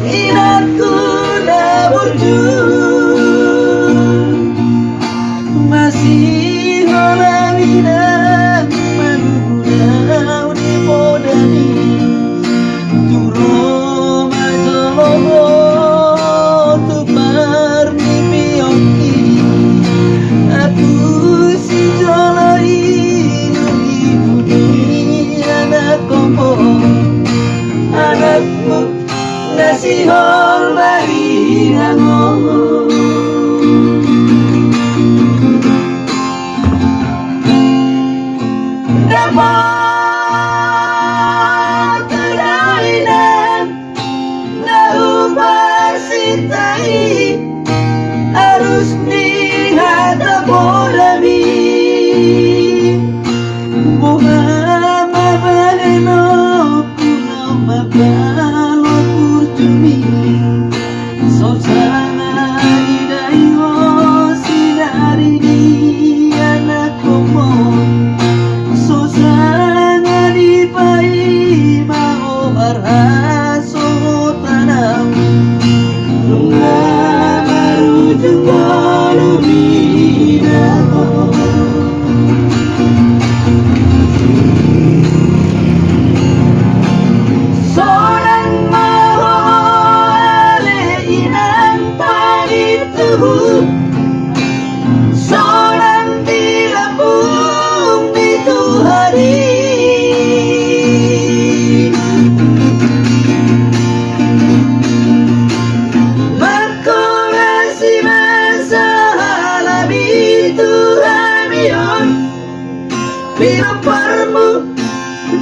Inatku na burjun masih holamina manunau di podani turo majoloho tu parmimpi oki aku si joloi nungi anak kompo anakku nasi hol bari hango dapat kedainan nahu bersintai harus lihat bodami Muhammad baheno kuno mabalo kurjumi sosana idaiho sinari di anak komon sosana di pai mau arhaso tanam lunga baru jenggalu binaho Soran mau ale inan panitu Soran di lambung itu hari Berkorasi masalah itu hamion Bila permu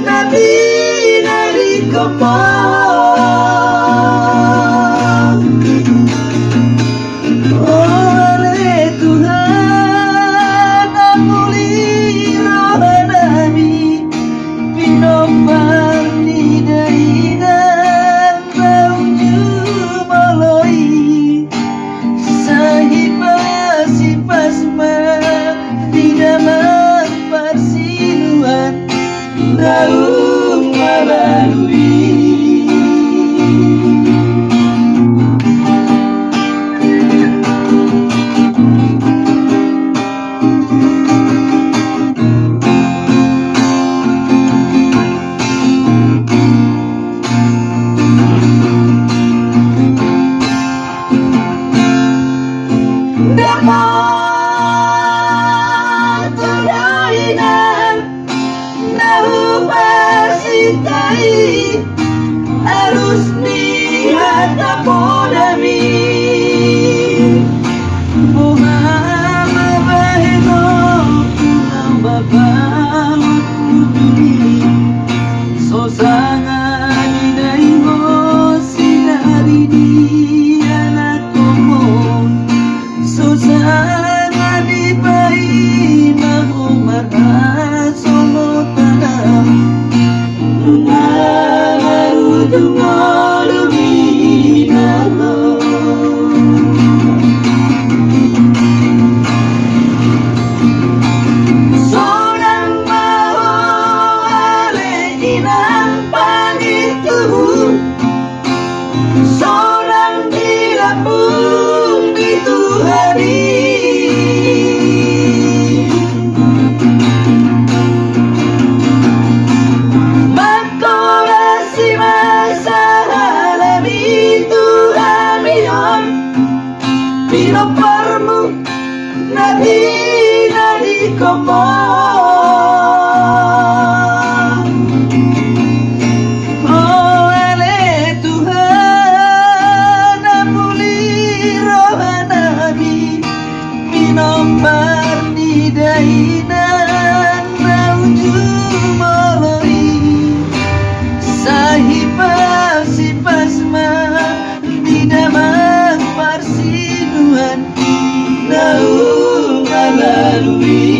Nabi dari kopong oleh Tuhan amuli rohanami pinompar di dainan bauju moloi sahiba pasma tidak mempersiluan daun melalui dapat kedainan nahu bersintai harus lihat podami Muhammad baheno kunau babalo kudumi sosangan idaiho sinari di anak komon sosangan di pai mau marhaso tanam lunga baru jenggalu binaho Soran mau ale inan panitu Soran di lambung itu hari Berkorasi masalah itu hamion Bila permu Nabi dari komong oleh Tuhan amuli rohanami pinompar di dainan bauju moloi sahiba pasma tidak mempersiluan daun melalui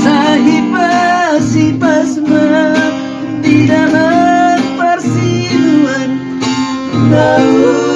sahiba pasma tidak mempersiluan daun